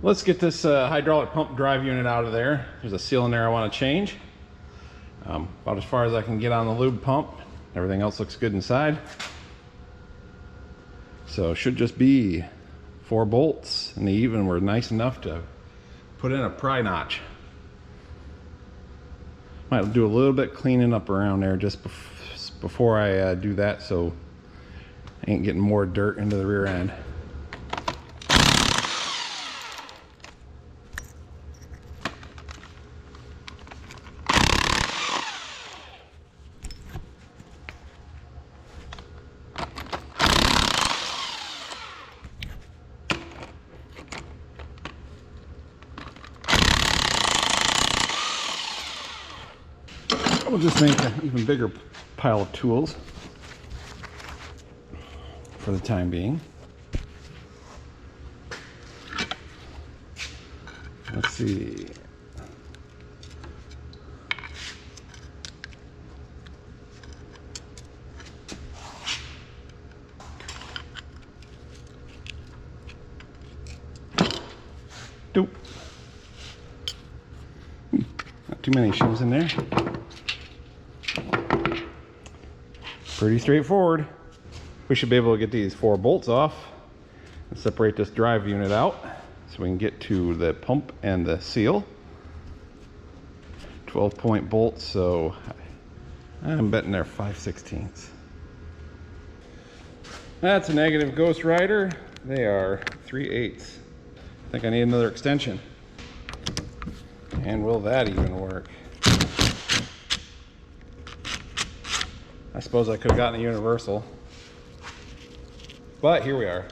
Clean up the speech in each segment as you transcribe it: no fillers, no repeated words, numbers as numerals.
Let's get this hydraulic pump drive unit out of there. There's a seal in there I want to change. About as far as I can get on the lube pump. Everything else looks good inside. So it should just be 4 bolts, and they even were nice enough to put in a pry notch. Might do a little bit cleaning up around there just before I do that, so I ain't getting more dirt into the rear end. We'll just make an even bigger pile of tools for the time being. Let's see. Dope. Not too many shoes in there. Pretty straightforward. We should be able to get these 4 bolts off and separate this drive unit out so we can get to the pump and the seal. 12-point bolts, so I'm betting they're 5/16. That's a negative Ghost Rider. They are 3/8. I think I need another extension. And will that even work? I suppose I could have gotten a universal, but here we are.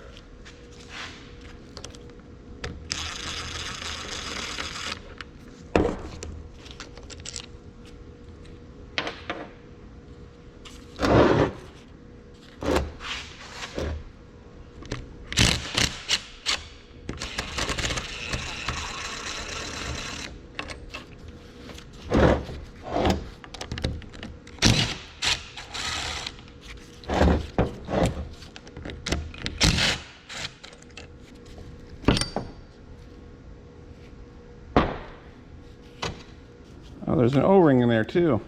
Oh, there's an O-ring in there too.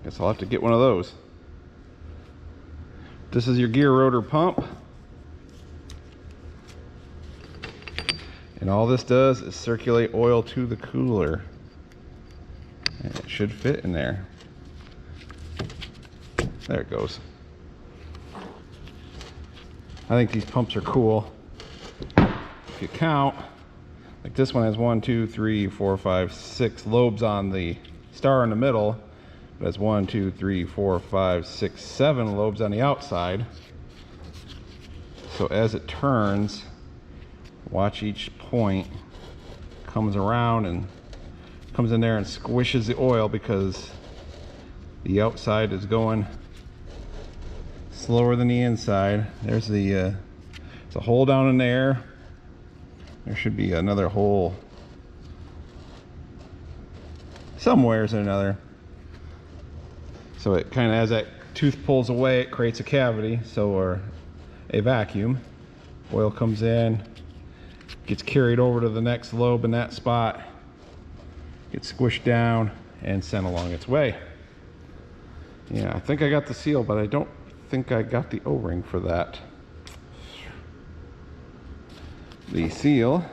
Guess I'll have to get one of those. This is your gear rotor pump. And all this does is circulate oil to the cooler. And it should fit in there. There it goes. I think these pumps are cool. If you count, like this one has 1, 2, 3, 4, 5, 6 lobes on the star in the middle. It has 1, 2, 3, 4, 5, 6, 7 lobes on the outside. So as it turns, watch each point comes around and comes in there and squishes the oil because the outside is going slower than the inside. There's the it's a hole down in there. There should be another hole somewheres in another. So it kind of, as that tooth pulls away, it creates a cavity, or a vacuum. Oil comes in, gets carried over to the next lobe in that spot, gets squished down and sent along its way. Yeah, I think I got the seal, but I don't think I got the O-ring for that. The seal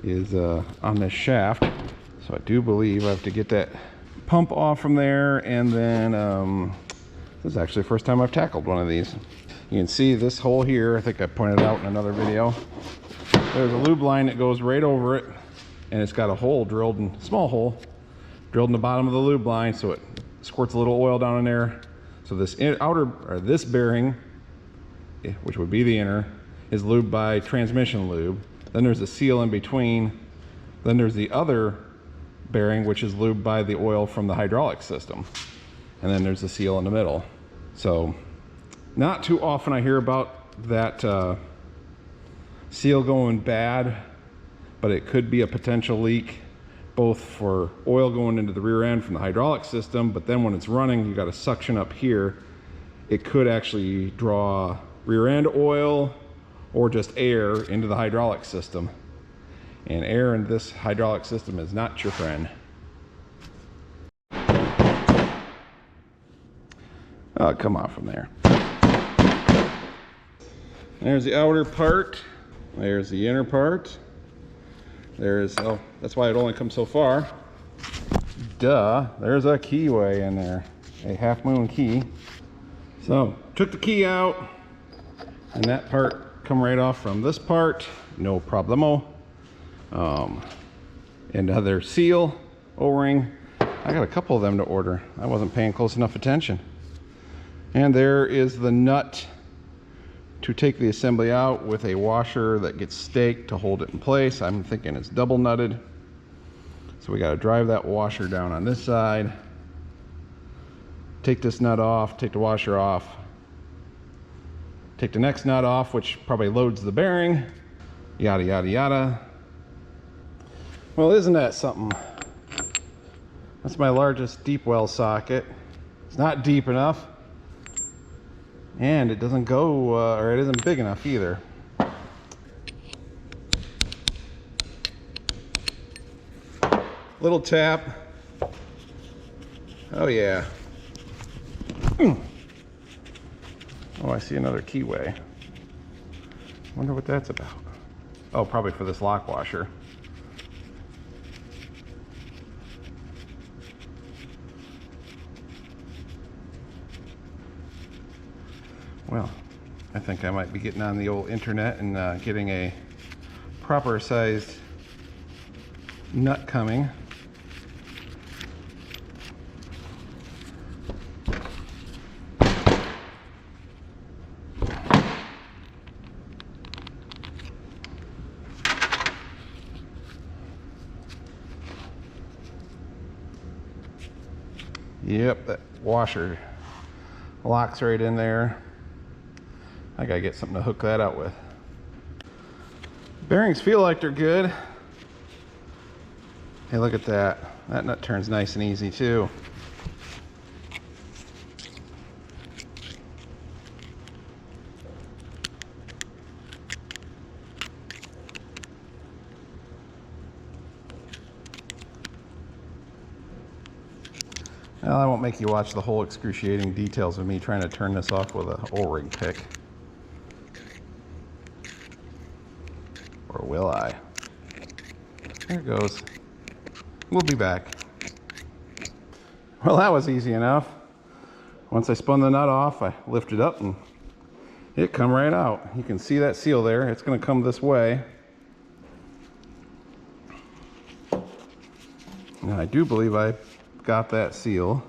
is on this shaft, so I do believe I have to get that pump off from there, and then this is actually the first time I've tackled one of these. You can see this hole here, I think I pointed out in another video. There's a lube line that goes right over it, and it's got a hole drilled in, small hole, drilled in the bottom of the lube line, so it squirts a little oil down in there. So this outer, or this bearing, which would be the inner, is lubed by transmission lube. Then there's a seal in between. Then there's the other bearing, which is lubed by the oil from the hydraulic system. And then there's the seal in the middle. So not too often I hear about that seal going bad, but it could be a potential leak, both for oil going into the rear end from the hydraulic system, but then when it's running, you got a suction up here. It could actually draw rear end oil, or just air into the hydraulic system. And air in this hydraulic system is not your friend. Oh, come off from there. There's the outer part. There's the inner part. There's, oh, that's why it only comes so far. Duh, there's a keyway in there. A half moon key. So, took the key out, and that part come right off from this part. No problemo. Another seal, O-ring. I got a couple of them to order. I wasn't paying close enough attention. And there is the nut to take the assembly out with a washer that gets staked to hold it in place. I'm thinking it's double nutted. So we got to drive that washer down on this side. Take this nut off, take the washer off. Take the next nut off, which probably loads the bearing. Yada, yada, yada. Well, isn't that something? That's my largest deep well socket. It's not deep enough. And it doesn't go, or it isn't big enough either. Little tap. Oh yeah. Oh, I see another keyway. Wonder what that's about. Oh, probably for this lock washer. Well, I think I might be getting on the old internet and getting a proper sized nut coming. Yep, that washer locks right in there. I gotta get something to hook that out with. Bearings feel like they're good. Hey, look at that. That nut turns nice and easy too. Well, I won't make you watch the whole excruciating details of me trying to turn this off with an O-ring pick. Or will I? There it goes. We'll be back. Well, that was easy enough. Once I spun the nut off, I lifted up and it come right out. You can see that seal there. It's going to come this way. Now, I do believe I got that seal.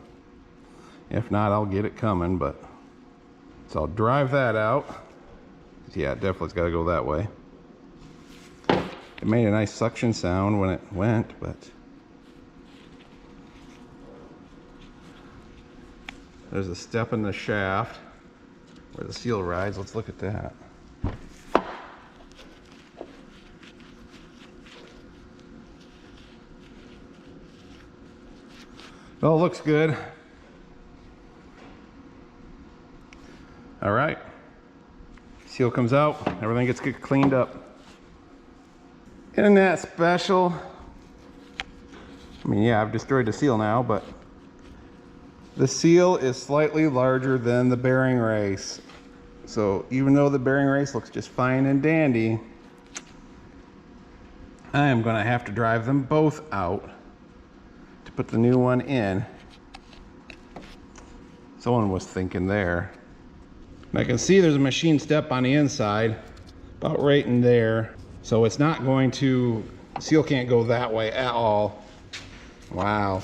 If not, I'll get it coming, but so I'll drive that out. Yeah, it definitely's got to go that way. It made a nice suction sound when it went, but there's a step in the shaft where the seal rides. Let's look at that. Well, it looks good. All right. Seal comes out, everything gets cleaned up. Isn't that special? I mean, yeah, I've destroyed the seal now, but the seal is slightly larger than the bearing race. So even though the bearing race looks just fine and dandy, I am going to have to drive them both out to put the new one in. Someone was thinking there. And I can see there's a machine step on the inside, about right in there. So it's not going to, seal can't go that way at all. Wow.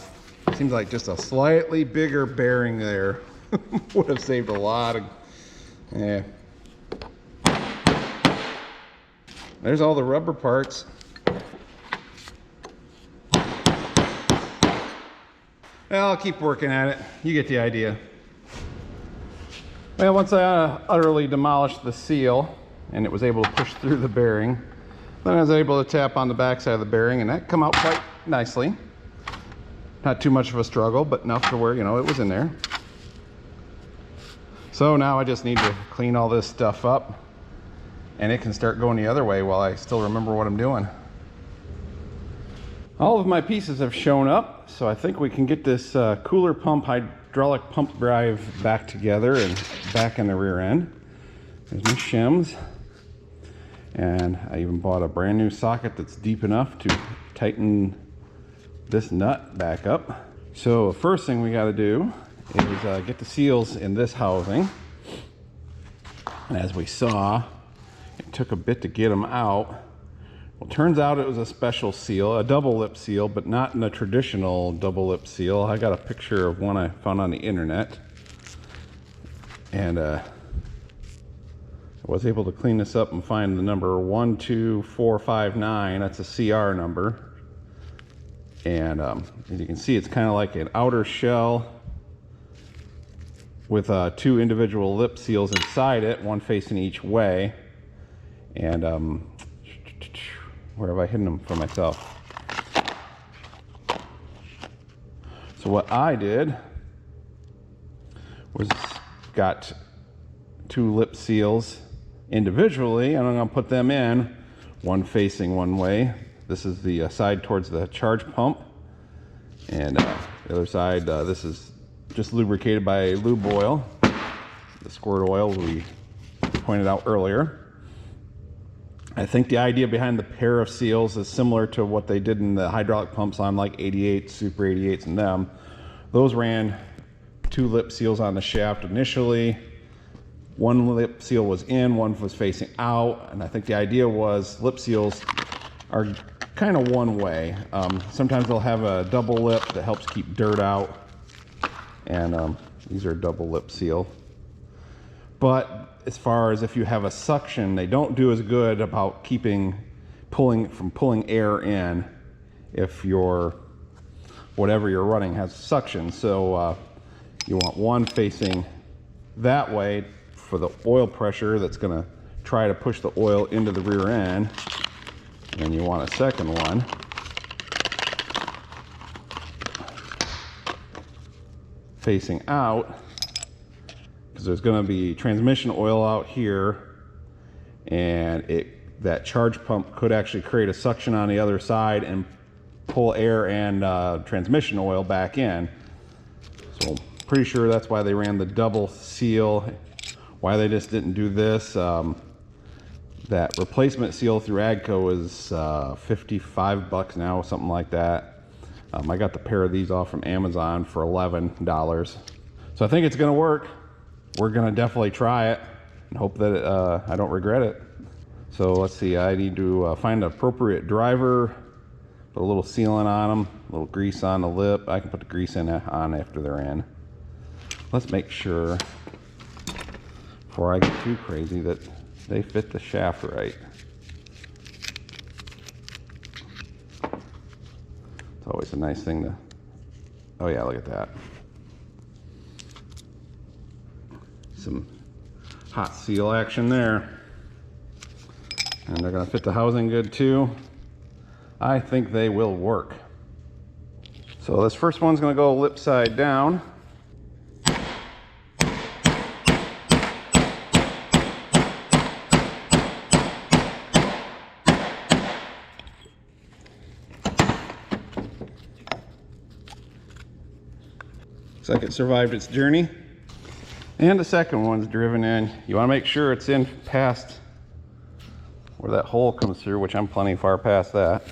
Seems like just a slightly bigger bearing there would have saved a lot of, yeah. There's all the rubber parts. Well, I'll keep working at it. You get the idea. Well, once I utterly demolished the seal and it was able to push through the bearing, then I was able to tap on the back side of the bearing and that come out quite nicely. Not too much of a struggle, but enough to where, you know, it was in there. So now I just need to clean all this stuff up and it can start going the other way while I still remember what I'm doing. All of my pieces have shown up, so I think we can get this cooler pump, hydraulic pump drive back together and back in the rear end. There's my shims, and I even bought a brand new socket that's deep enough to tighten this nut back up. So the first thing we got to do is get the seals in this housing, and as we saw, it took a bit to get them out. Well, turns out it was a special seal, a double lip seal, but not in a traditional double lip seal. I got a picture of one I found on the internet, and I was able to clean this up and find the number 12459. That's a CR number, and as you can see, it's kind of like an outer shell with 2 individual lip seals inside it, one facing each way, and where have I hidden them for myself? So what I did was got 2 lip seals individually, and I'm going to put them in, one facing one way. This is the side towards the charge pump, and the other side, this is just lubricated by lube oil, the squirt oil we pointed out earlier. I think the idea behind the pair of seals is similar to what they did in the hydraulic pumps on like 88, Super 88s and them. Those ran 2 lip seals on the shaft initially. One lip seal was in, one was facing out, and I think the idea was lip seals are kind of one way. Sometimes they'll have a double lip that helps keep dirt out, and these are a double lip seal. But as far as if you have a suction, they don't do as good about pulling air in if your whatever you're running has suction. So you want one facing that way for the oil pressure that's going to try to push the oil into the rear end, and then you want a second one facing out, because there's going to be transmission oil out here, and that charge pump could actually create a suction on the other side and pull air and transmission oil back in. So pretty sure that's why they ran the double seal. Why they just didn't do this, that replacement seal through AGCO is $55 now, something like that. I got the pair of these off from Amazon for $11. So I think it's going to work. We're going to definitely try it and hope that I don't regret it. So let's see, I need to find an appropriate driver, put a little sealant on them, a little grease on the lip. I can put the grease on after they're in. Let's make sure, before I get too crazy, that they fit the shaft right. It's always a nice thing to, oh yeah, look at that. Some hot seal action there. And they're going to fit the housing good too. I think they will work. So this first one's going to go lip side down. Looks like it survived its journey. And the second one's driven in. You want to make sure it's in past where that hole comes through, which I'm plenty far past that.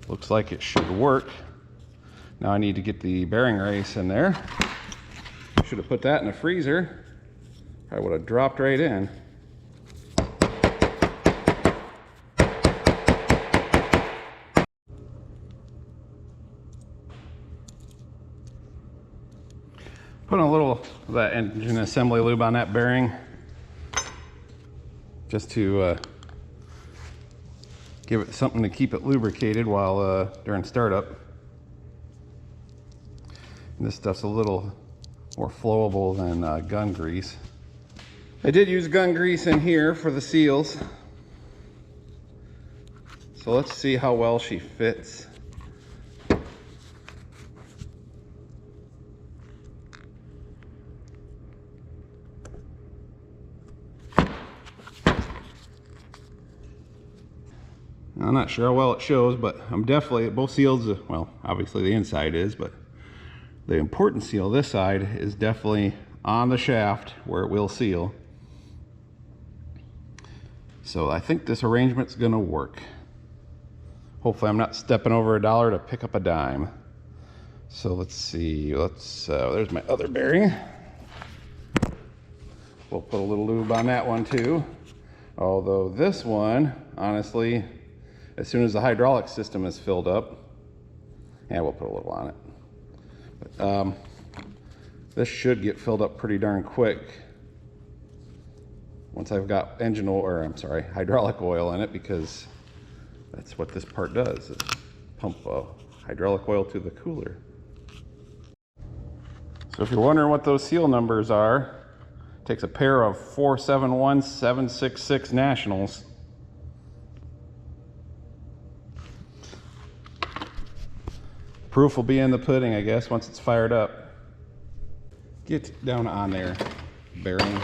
Looks like it should work. Now I need to get the bearing race in there. Should have put that in the freezer. Probably would have dropped right in. Putting a little of that engine assembly lube on that bearing just to give it something to keep it lubricated while during startup. And this stuff's a little more flowable than gun grease. I did use gun grease in here for the seals, so let's see how well she fits. I'm not sure how well it shows, but I'm definitely, both seals, well, obviously the inside is, but the important seal this side is definitely on the shaft where it will seal. So I think this arrangement's gonna work. Hopefully I'm not stepping over $1 to pick up a dime. So let's see, there's my other bearing. We'll put a little lube on that one too. Although this one, honestly, as soon as the hydraulic system is filled up, yeah, we'll put a little on it. But, this should get filled up pretty darn quick once I've got engine oil, or I'm sorry, hydraulic oil in it, because that's what this part does, is pump hydraulic oil to the cooler. So if you're wondering what those seal numbers are, it takes a pair of 471766 Nationals. Proof will be in the pudding, I guess, once it's fired up. Get down on there, bearing.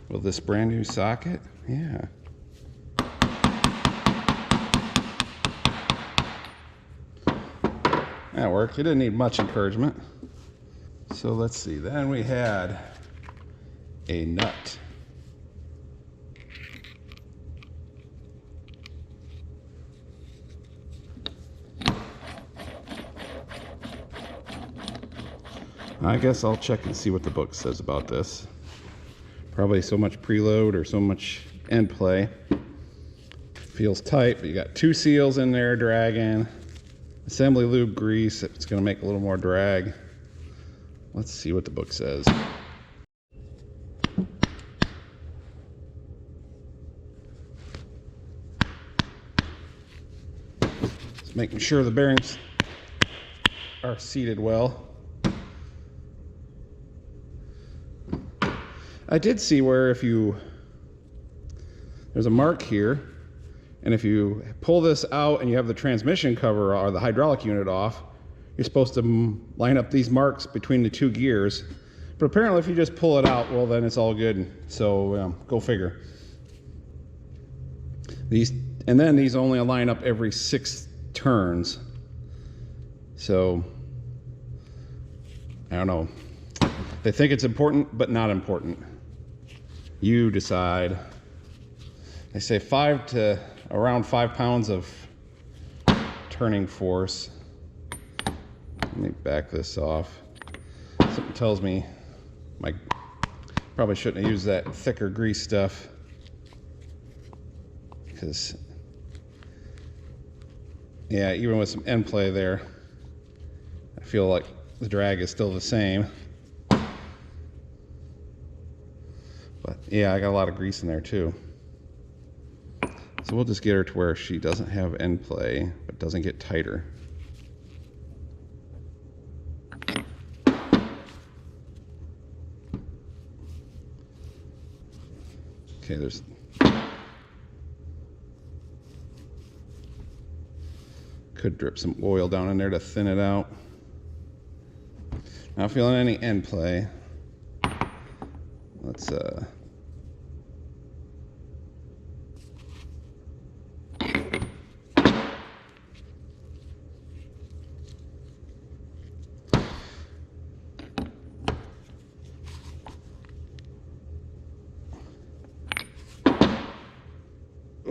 Will this brand new socket? Yeah. That worked. It didn't need much encouragement. So let's see. Then we had a nut. I guess I'll check and see what the book says about this. Probably so much preload or so much end play. Feels tight, but you got 2 seals in there dragging. Assembly lube grease, it's going to make a little more drag. Let's see what the book says. Just making sure the bearings are seated well. I did see where there's a mark here, and if you pull this out and you have the transmission cover or the hydraulic unit off, you're supposed to line up these marks between the 2 gears. But apparently if you just pull it out, well, then it's all good. So go figure. These only line up every 6 turns. So I don't know. They think it's important, but not important. You decide. They say around 5 pounds of turning force. Let me back this off. Something tells me probably shouldn't have used that thicker grease stuff, because yeah, even with some end play there, I feel like the drag is still the same. But yeah, I got a lot of grease in there too. So we'll just get her to where she doesn't have end play, but doesn't get tighter. Okay, could drip some oil down in there to thin it out. Not feeling any end play. Let's oh,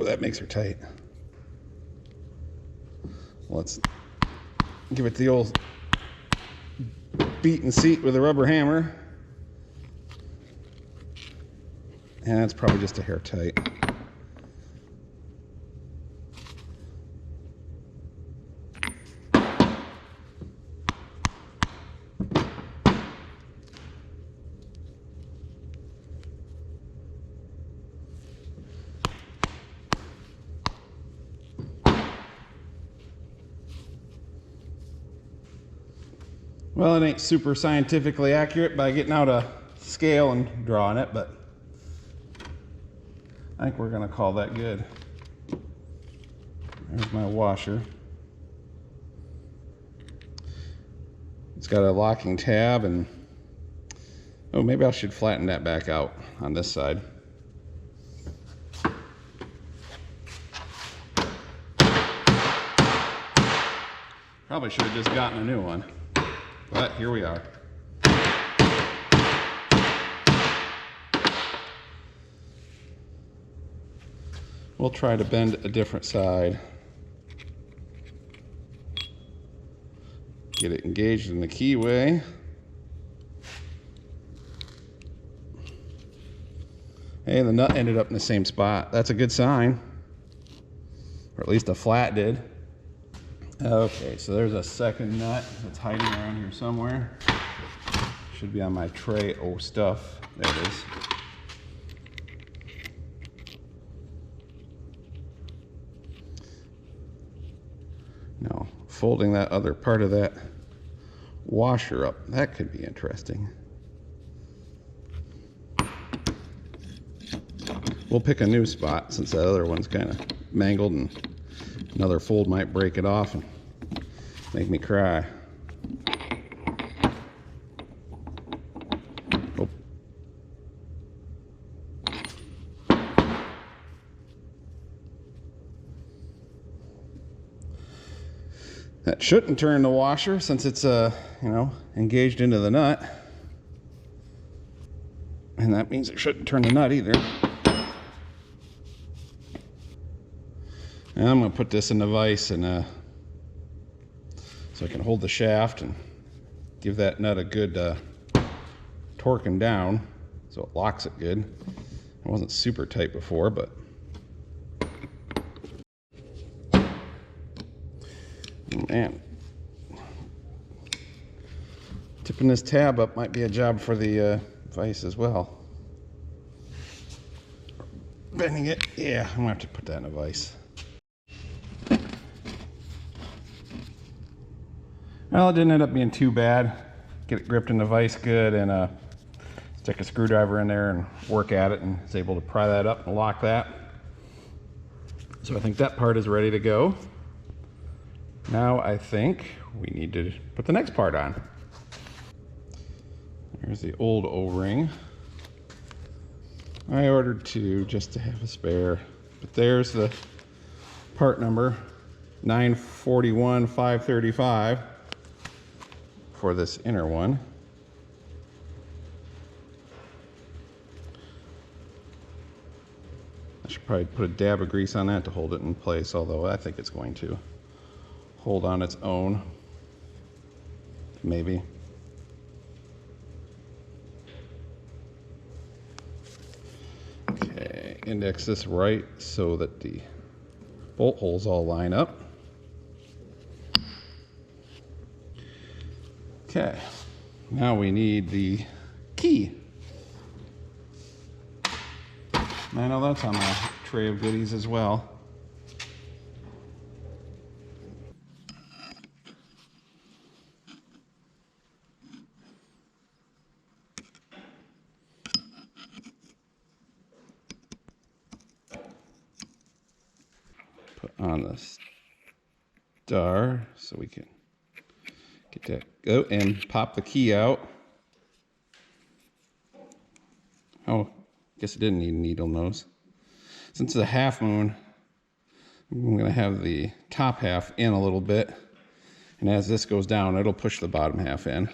that makes her tight. Let's give it the old beat and seat with a rubber hammer. And it's probably just a hair tight. Well, it ain't super scientifically accurate by getting out a scale and drawing it, but I think we're gonna call that good. There's my washer. It's got a locking tab, and oh, maybe I should flatten that back out on this side. Probably should have just gotten a new one, but here we are. We'll try to bend a different side. Get it engaged in the keyway. Hey, the nut ended up in the same spot. That's a good sign. Or at least the flat did. Okay, so there's a second nut that's hiding around here somewhere. Should be on my tray. Oh, stuff. There it is. Now, folding that other part of that washer up, that could be interesting. We'll pick a new spot since that other one's kind of mangled, and another fold might break it off and make me cry. Oh. That shouldn't turn the washer since it's engaged into the nut. And that means it shouldn't turn the nut either. And I'm going to put this in the vise and so I can hold the shaft and give that nut a good torquing down so it locks it good. It wasn't super tight before, but man, tipping this tab up might be a job for the vise as well. Bending it, yeah, I'm gonna have to put that in a vise. Well, it didn't end up being too bad. Get it gripped in the vise good and stick a screwdriver in there and work at it, and was able to pry that up and lock that. So I think that part is ready to go. Now I think we need to put the next part on. There's the old O-ring. I ordered two just to have a spare, but there's the part number 941-535 for this inner one. I should probably put a dab of grease on that to hold it in place, although I think it's going to hold on its own, maybe. Okay, index this right so that the bolt holes all line up. Okay, now we need the key. I know that's on my tray of goodies as well. Put on the star so we can get that go and pop the key out. Oh, guess it didn't need a needle nose. Since it's a half moon, I'm going to have the top half in a little bit, and as this goes down, it'll push the bottom half in.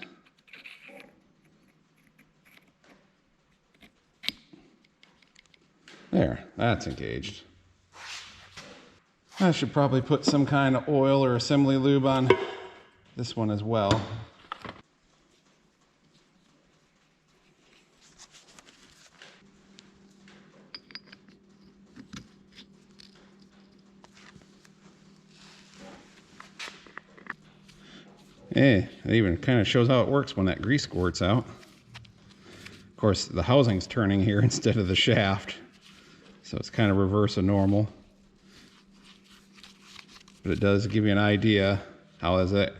There, that's engaged. I should probably put some kind of oil or assembly lube on this one as well. Hey, it even kind of shows how it works when that grease squirts out. Of course, the housing's turning here instead of the shaft, so it's kind of reverse of normal. But it does give you an idea. How is it?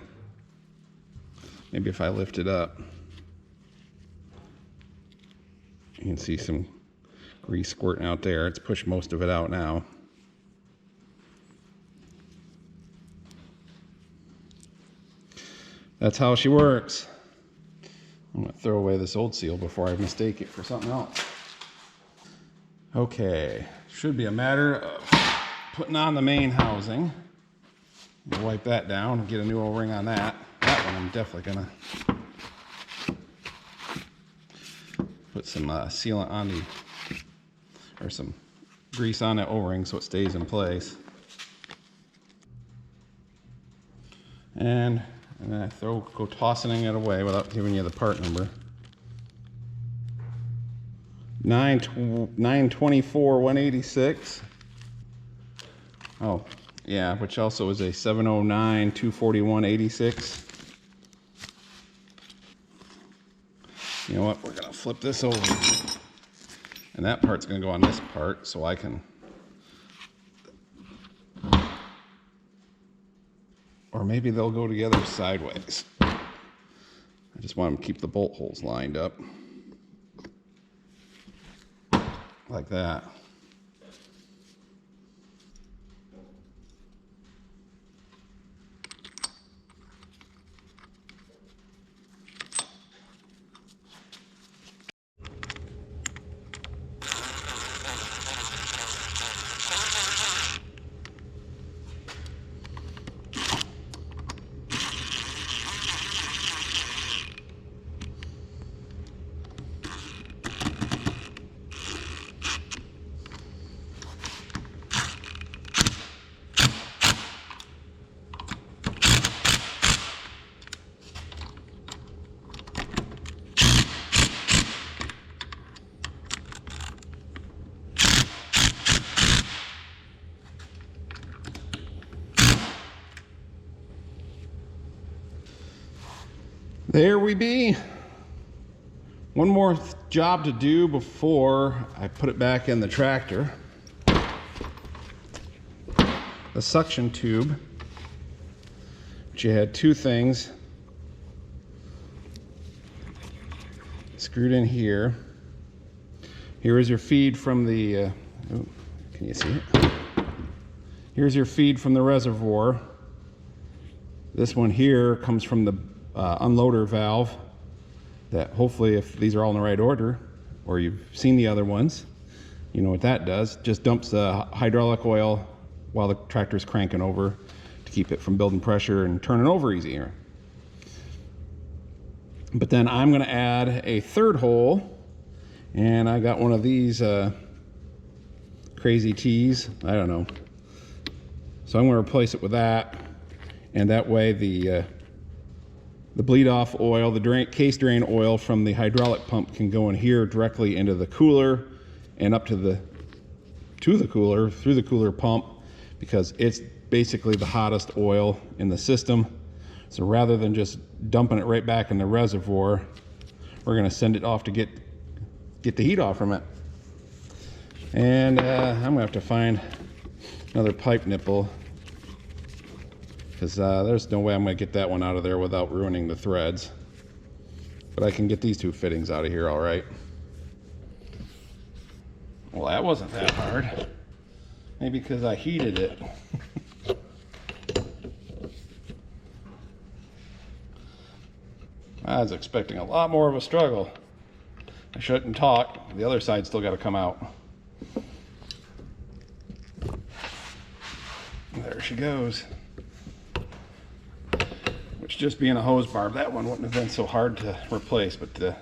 Maybe if I lift it up, you can see some grease squirting out there. It's pushed most of it out now. That's how she works. I'm going to throw away this old seal before I mistake it for something else. Okay, should be a matter of putting on the main housing. Wipe that down and get a new O-ring on that. That one I'm definitely gonna put some sealant on the, or some grease on that O-ring so it stays in place. And then I go tossing it away without giving you the part number. 924 186. Oh, yeah, which also is a 709 241 86. You know what? We're gonna flip this over, and that part's gonna go on this part, so I can, or maybe they'll go together sideways. I just want them to keep the bolt holes lined up like that. There we be. One more job to do before I put it back in the tractor. The suction tube, which you had two things screwed in here. Here is your feed from the, oh, can you see it? Here's your feed from the reservoir. This one here comes from the unloader valve that hopefully, if these are all in the right order, or you've seen the other ones, you know what that does. Just dumps the hydraulic oil while the tractor's cranking over to keep it from building pressure and turning over easier. But then I'm going to add a third hole, and I got one of these crazy tees. I don't know. So I'm going to replace it with that, and that way the bleed off oil, the case drain oil from the hydraulic pump can go in here directly into the cooler and up to the cooler through the cooler pump, because it's basically the hottest oil in the system. So rather than just dumping it right back in the reservoir, we're going to send it off to get the heat off from it. And I'm going to have to find another pipe nipple, because there's no way I'm going to get that one out of there without ruining the threads. But I can get these two fittings out of here all right. Well, that wasn't that hard. Maybe because I heated it. I was expecting a lot more of a struggle. I shouldn't talk. The other side's still got to come out. There she goes. Which, just being a hose barb, that one wouldn't have been so hard to replace, but the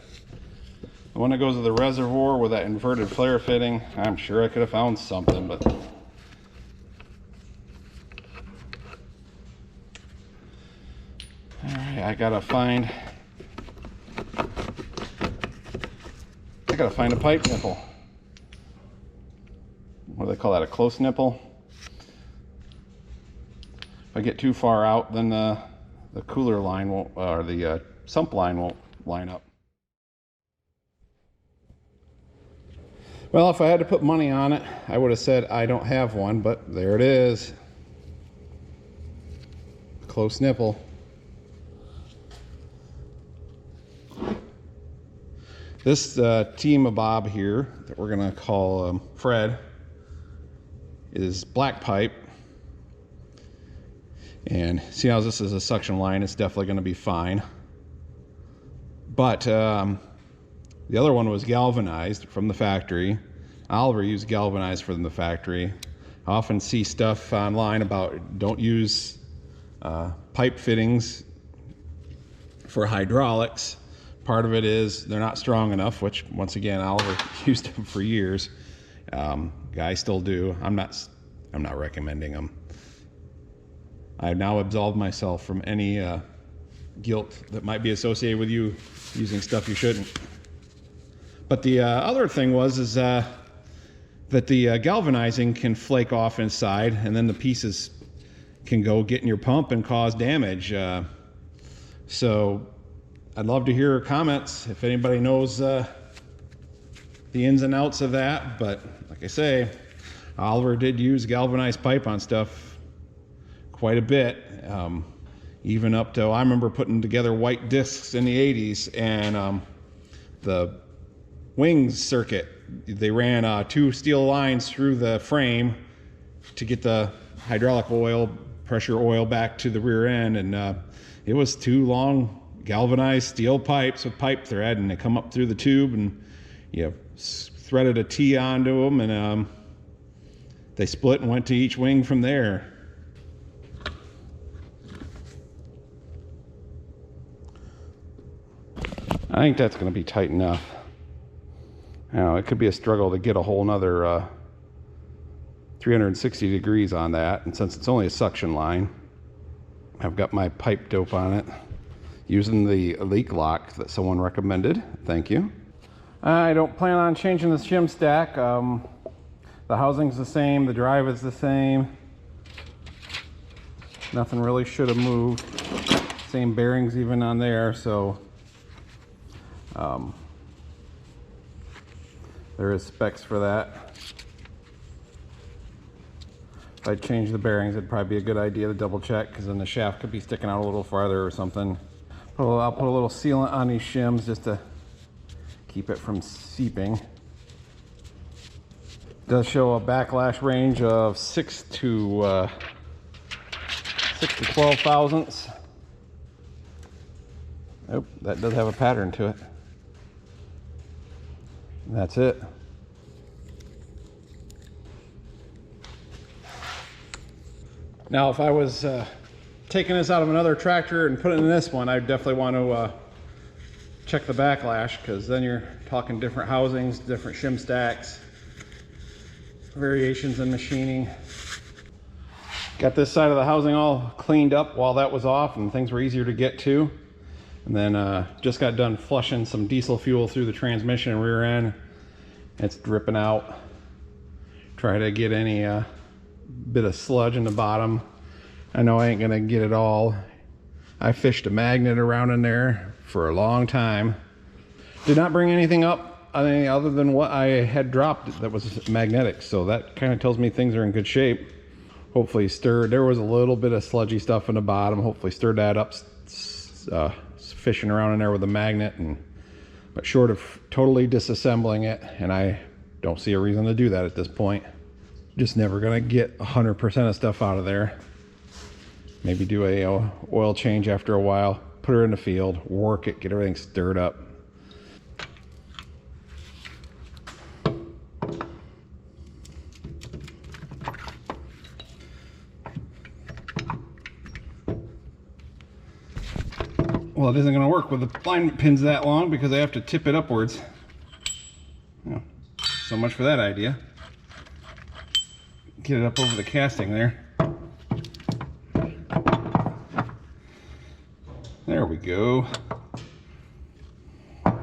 one that goes to the reservoir with that inverted flare fitting, I'm sure I could have found something, but all right, I gotta find a pipe nipple. What do they call that, a close nipple? If I get too far out, then the cooler line won't, or the sump line won't line up. Well, if I had to put money on it, I would have said I don't have one, but there it is. Close nipple. This team of Bob here, that we're gonna call Fred, is black pipe. And see how this is a suction line, it's definitely going to be fine. But the other one was galvanized from the factory. Oliver used galvanized from the factory. I often see stuff online about don't use pipe fittings for hydraulics. Part of it is they're not strong enough, which once again, Oliver used them for years. Guys still do. I'm not recommending them. I've now absolved myself from any guilt that might be associated with you using stuff you shouldn't. But the other thing is that the galvanizing can flake off inside, and then the pieces can go get in your pump and cause damage. So I'd love to hear comments if anybody knows the ins and outs of that. But like I say, Oliver did use galvanized pipe on stuff quite a bit, even up to, I remember putting together white discs in the 80s, and the wings circuit, they ran 2 steel lines through the frame to get the hydraulic oil, pressure oil back to the rear end, and it was 2 long galvanized steel pipes with pipe thread, and they come up through the tube, and you threaded a T onto them, and they split and went to each wing from there. I think that's going to be tight enough. Now, it could be a struggle to get a whole nother 360 degrees on that, and since it's only a suction line, I've got my pipe dope on it using the leak lock that someone recommended. Thank you. I don't plan on changing the shim stack. The housing's the same, the drive is the same. Nothing really should have moved. Same bearings even on there, so there is specs for that. If I change the bearings, it'd probably be a good idea to double check, because then the shaft could be sticking out a little farther or something. I'll put a little sealant on these shims just to keep it from seeping. It does show a backlash range of 6 to 12 thousandths. Oh, that does have a pattern to it. And that's it. Now, if I was taking this out of another tractor and putting it in this one, I'd definitely want to check the backlash, because then you're talking different housings, different shim stacks, variations in machining. Got this side of the housing all cleaned up while that was off, and things were easier to get to. And then just got done flushing some diesel fuel through the transmission and rear end. It's dripping out. Try to get any bit of sludge in the bottom. I know I ain't gonna get it all. I fished a magnet around in there for a long time. Did not bring anything up other than what I had dropped that was magnetic, so that kind of tells me things are in good shape. Hopefully there was a little bit of sludgy stuff in the bottom. Hopefully stirred that up fishing around in there with a magnet, but short of totally disassembling it, and I don't see a reason to do that at this point. Just never gonna get 100% of stuff out of there. Maybe do a oil change after a while, put her in the field, work it, get everything stirred up. Well, it isn't going to work with the alignment pins that long because I have to tip it upwards. Well, so much for that idea. Get it up over the casting there. There we go. All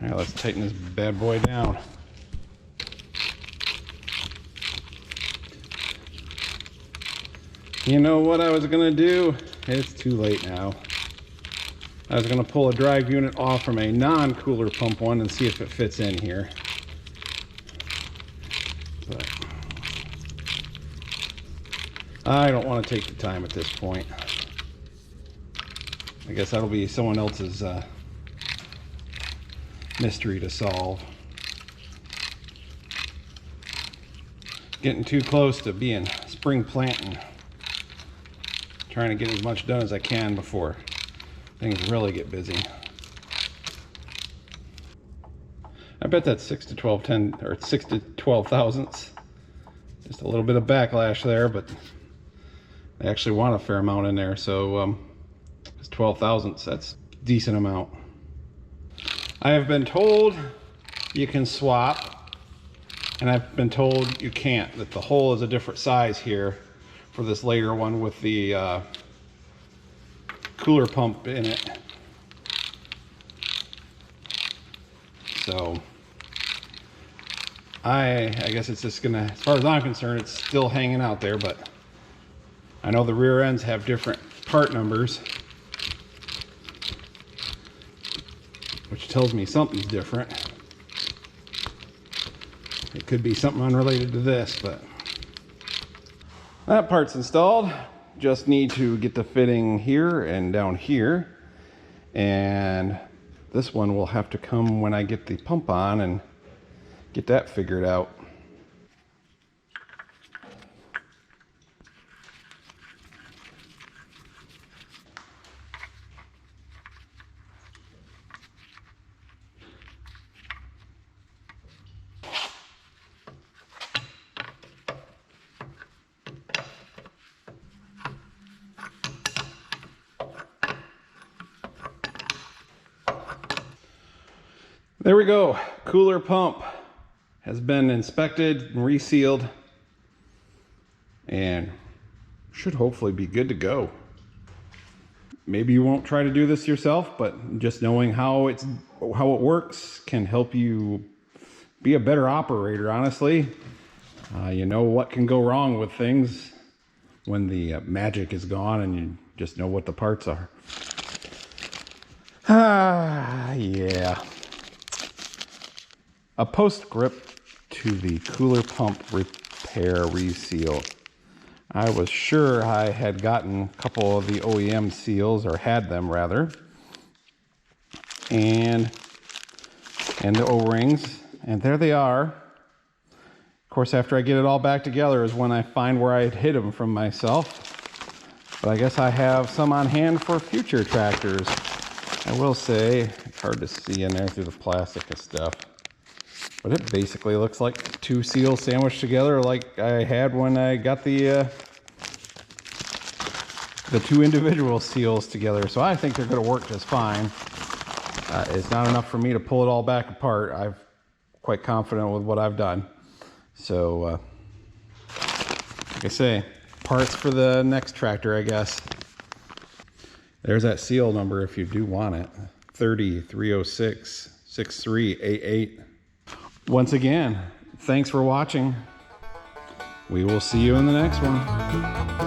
right, let's tighten this bad boy down. You know what I was gonna do? It's too late now. I was gonna pull a drive unit off from a non-cooler pump one and see if it fits in here. But I don't want to take the time at this point. I guess that'll be someone else's mystery to solve. Getting too close to being spring planting. Trying to get as much done as I can before things really get busy. I bet that's 6 to 12 or 6 to 12 thousandths. Just a little bit of backlash there, but I actually want a fair amount in there. So it's 12 thousandths. That's a decent amount. I have been told you can swap, and I've been told you can't, that the hole is a different size here for this later one with the cooler pump in it. So I guess it's just gonna, as far as I'm concerned, it's still hanging out there, but I know the rear ends have different part numbers, which tells me something's different. It could be something unrelated to this, but that part's installed. Just need to get the fitting here and down here, and this one will have to come when I get the pump on and get that figured out. There we go. Cooler pump has been inspected and resealed and should hopefully be good to go. Maybe you won't try to do this yourself, but just knowing how it works can help you be a better operator, honestly. You know what can go wrong with things when the magic is gone and you just know what the parts are. Yeah. A postscript to the cooler pump repair reseal. I was sure I had gotten a couple of the OEM seals, or had them rather, and the O-rings, and there they are. Of course, after I get it all back together is when I find where I had hid them from myself. But I guess I have some on hand for future tractors. I will say, it's hard to see in there through the plastic and stuff, but it basically looks like two seals sandwiched together like I had when I got the two individual seals together. So I think they're going to work just fine. It's not enough for me to pull it all back apart. I'm quite confident with what I've done. So, like I say, parts for the next tractor, I guess. There's that seal number if you do want it. 30-306-6388. Once again, thanks for watching. We will see you in the next one.